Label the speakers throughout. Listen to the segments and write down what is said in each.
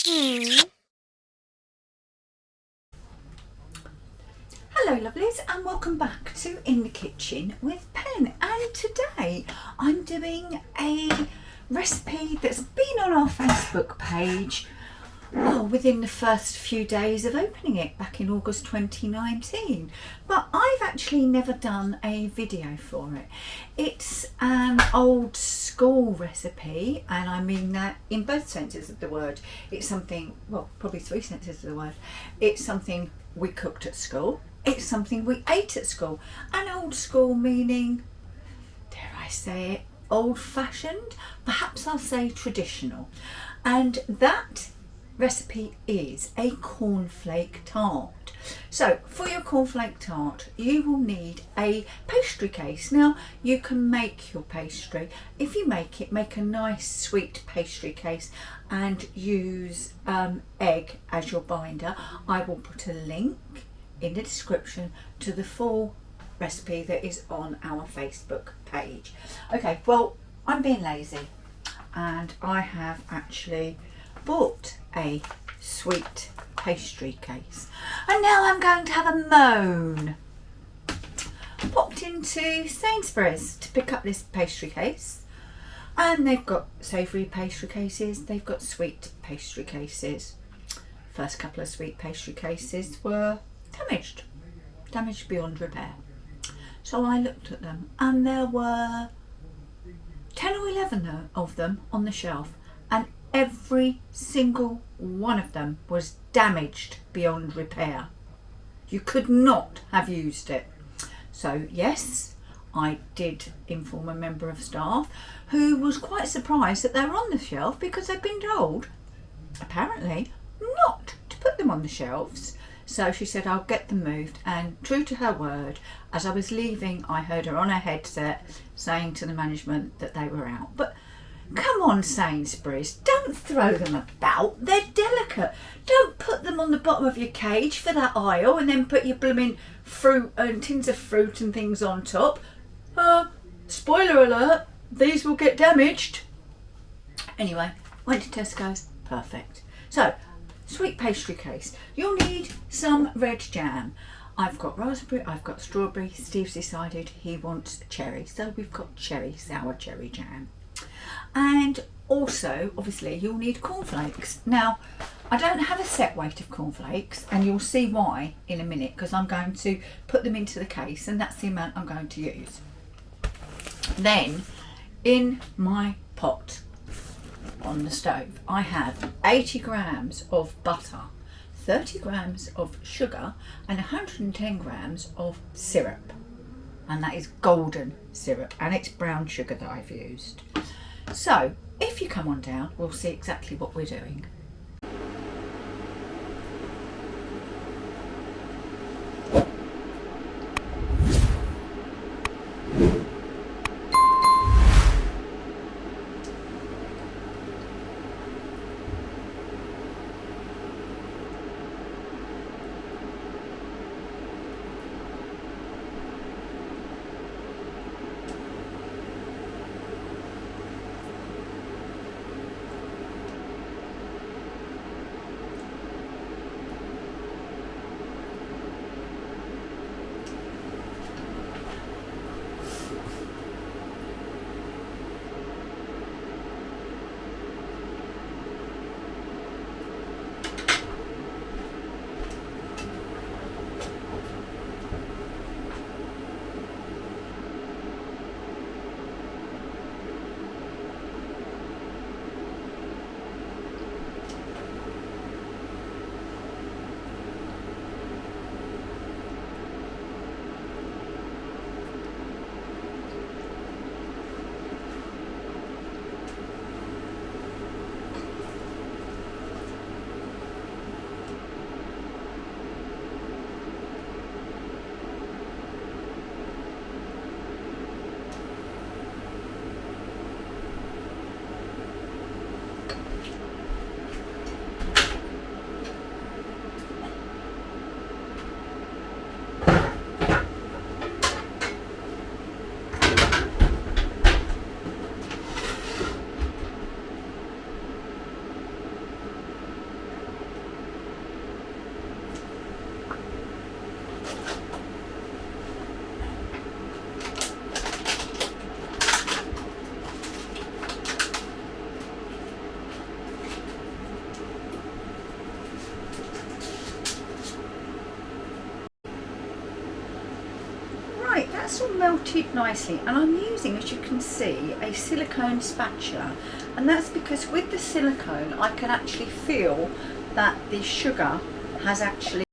Speaker 1: Hello lovelies, and welcome back to In the Kitchen with Pen. And today I'm doing a recipe that's been on our Facebook page within the first few days of opening it back in August 2019, but I've actually never done a video for it. It's an old school recipe, and I mean that in both senses of the word. It's something, well, probably three senses of the word. It's something we cooked at school. It's something we ate at school. And old school meaning, dare I say it, old-fashioned? Perhaps I'll say traditional. And that recipe is a cornflake tart. So for your cornflake tart you will need a pastry case. Now you can make your pastry. If you make it, make a nice sweet pastry case and use egg as your binder. I will put a link in the description to the full recipe that is on our Facebook page. Okay, well, I'm being lazy and I have actually bought a sweet pastry case, and now I'm going to have a moan. Popped into Sainsbury's to pick up this pastry case, and they've got savoury pastry cases, they've got sweet pastry cases. First couple of sweet pastry cases were damaged beyond repair. So I looked at them and there were 10 or 11 of them on the shelf, and every single one of them was damaged beyond repair. You could not have used it. So yes, I did inform a member of staff who was quite surprised that they were on the shelf, because they'd been told apparently not to put them on the shelves. So she said, I'll get them moved, and true to her word, as I was leaving I heard her on her headset saying to the management that they were out. But come on, Sainsbury's, don't throw them about, they're delicate. Don't put them on the bottom of your cage for that aisle and then put your blooming fruit and tins of fruit and things on top. Spoiler alert, these will get damaged. Anyway, went to Tesco's, perfect. So, sweet pastry case. You'll need some red jam. I've got raspberry, I've got strawberry. Steve's decided he wants cherry, so we've got sour cherry jam. And also, obviously, you'll need cornflakes. Now, I don't have a set weight of cornflakes, and you'll see why in a minute, because I'm going to put them into the case, and that's the amount I'm going to use. Then, in my pot on the stove, I have 80 grams of butter, 30 grams of sugar, and 110 grams of syrup. And that is golden syrup, and it's brown sugar that I've used. So if you come on down, we'll see exactly what we're doing. melted nicely, and I'm using, as you can see, a silicone spatula, and that's because with the silicone I can actually feel that the sugar has actually...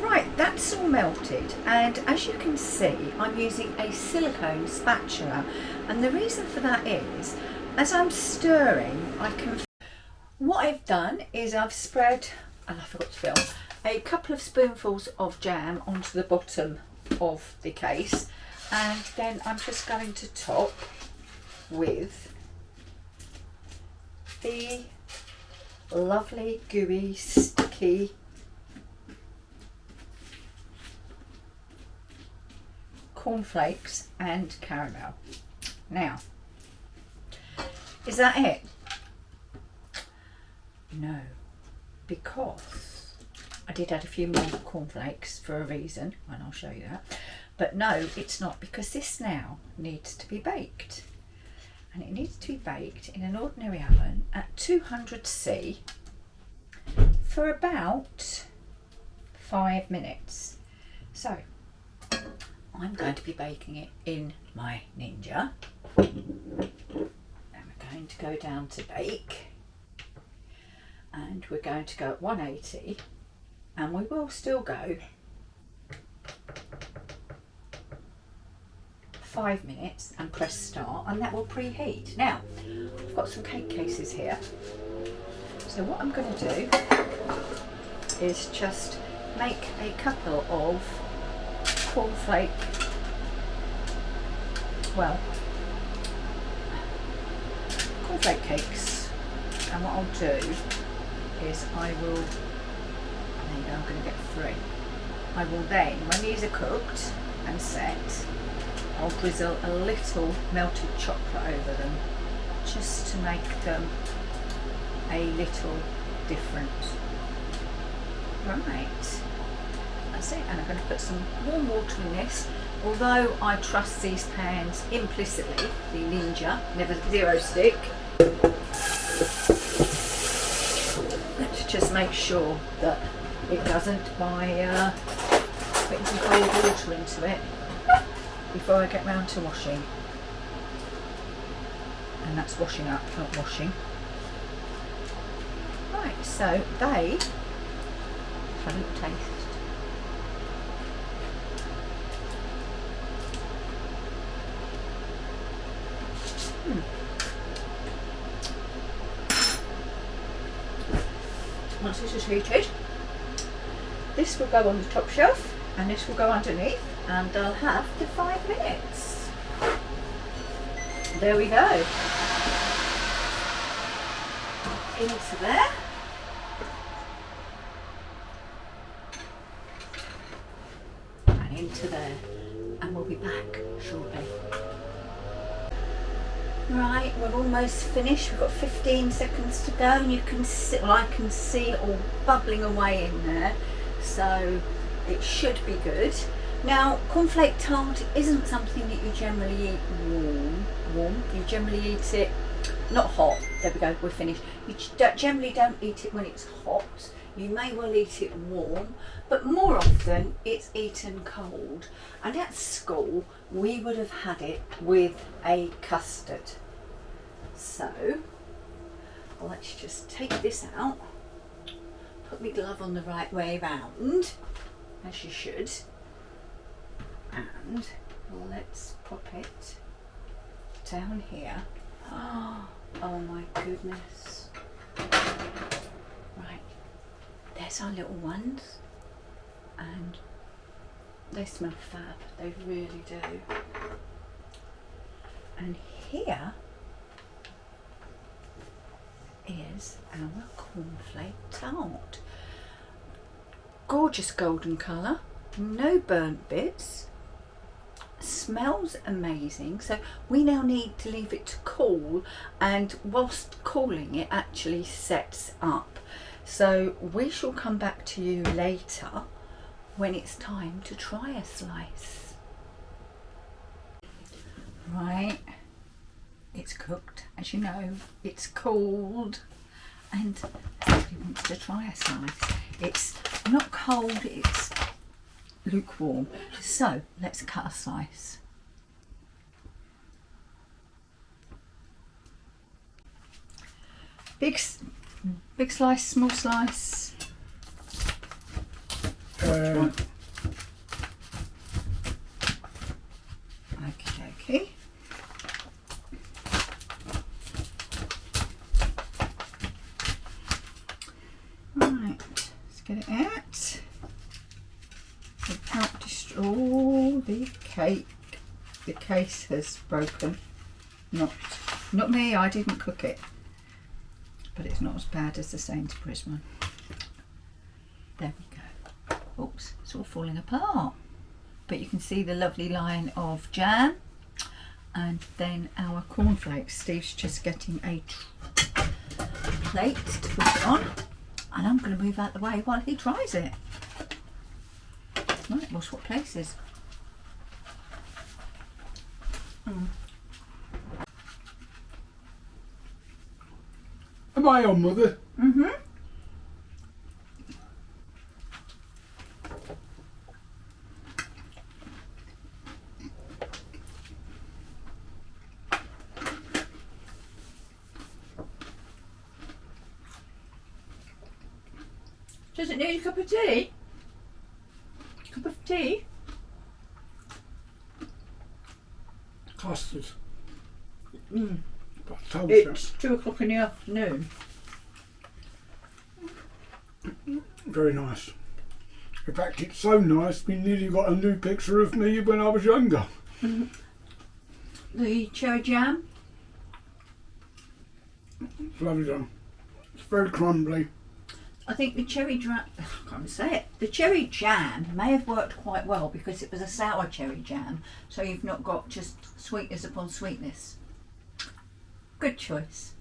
Speaker 1: Right, that's all melted, and as you can see I'm using a silicone spatula, and the reason for that is as I'm stirring I can... What I've done is I've spread, and I forgot to film, a couple of spoonfuls of jam onto the bottom of the case, and then I'm just going to top with the lovely gooey sticky cornflakes and caramel. Now, is that it? No, because I did add a few more cornflakes for a reason, and I'll show you that. But no, it's not, because this now needs to be baked, and it needs to be baked in an ordinary oven at 200°C for about 5 minutes. So I'm going to be baking it in my Ninja, and we're going to go down to bake, and we're going to go at 180, and we will still go 5 minutes and press start, and that will preheat. Now I've got some cake cases here, so what I'm going to do is just make a couple of cornflake, well, cornflake cakes, and what I'll do is I will, there you go, I'm going to get 3. I will then, when these are cooked and set, I'll drizzle a little melted chocolate over them, just to make them a little different. Right, that's it, and I'm going to put some warm water in this, although I trust these pans implicitly, the Ninja, never zero stick. Let's just make sure that it doesn't by putting some cold water into it before I get round to washing. And that's washing up, not washing. Right, so they have a little taste. Once this is heated, this will go on the top shelf and this will go underneath, and I'll have the 5 minutes. There we go. Into there. And into there. And we'll be back shortly. Right, we're almost finished. We've got 15 seconds to go, and you can see, well, I can see it all bubbling away in there, so it should be good. Now, cornflake tart isn't something that you generally eat warm. You generally eat it not hot. There we go, we're finished. You generally don't eat it when it's hot. You may well eat it warm, but more often it's eaten cold. And at school, we would have had it with a custard. So, let's just take this out, put my glove on the right way round, as you should, and let's pop it down here. Oh my goodness. Right, there's our little ones, and they smell fab, they really do. And here is our cornflake tart. Gorgeous golden colour, no burnt bits, smells amazing. So we now need to leave it to cool, and whilst cooling it actually sets up. So we shall come back to you later when it's time to try a slice. Right, it's cooked, as you know, it's cold, and somebody wants to try a slice. It's not cold, it's lukewarm. So let's cut a slice. Big slice, small slice. Okay. Right, let's get it out. Without oh, the cake. The case has broken. Not me, I didn't cook it. But it's not as bad as the Sainsbury's one. There we go. Oops, it's all falling apart. But you can see the lovely line of jam. And then our cornflakes. Steve's just getting a plate to put it on. And I'm going to move out the way while he tries it. Right, we'll swap places.
Speaker 2: Am I on, Mother?
Speaker 1: Mm-hmm. Does it need a cup of tea? Cup of tea?
Speaker 2: Custard.
Speaker 1: Mm.
Speaker 2: But I told
Speaker 1: It's 2 o'clock in the afternoon.
Speaker 2: you. Very nice. In fact, it's so nice, we nearly got a new picture of me when I was younger.
Speaker 1: The cherry jam.
Speaker 2: It's lovely done. It's very crumbly.
Speaker 1: I think the cherry jam, I can't even say it. The cherry jam may have worked quite well because it was a sour cherry jam, so you've not got just sweetness upon sweetness. Good choice.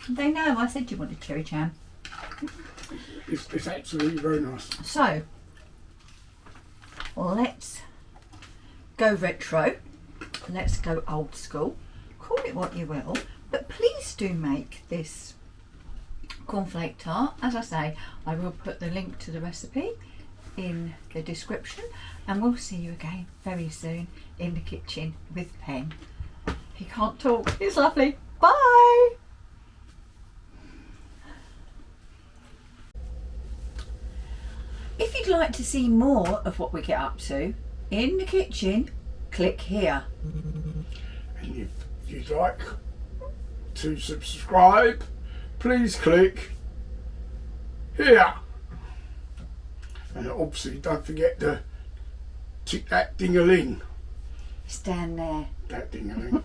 Speaker 1: They know I said you wanted cherry jam.
Speaker 2: It's absolutely very nice.
Speaker 1: So, let's go retro. Let's go old school. Call it what you will, but please do make this cornflake tart. As I say, I will put the link to the recipe in the description, and we'll see you again very soon in the kitchen with Pen. He can't talk. It's lovely. Bye. If you'd like to see more of what we get up to in the kitchen, click here.
Speaker 2: And if you'd like to subscribe, please click here. And obviously don't forget to tick that ding-a-ling.
Speaker 1: Stand there.
Speaker 2: That ding-a-ling.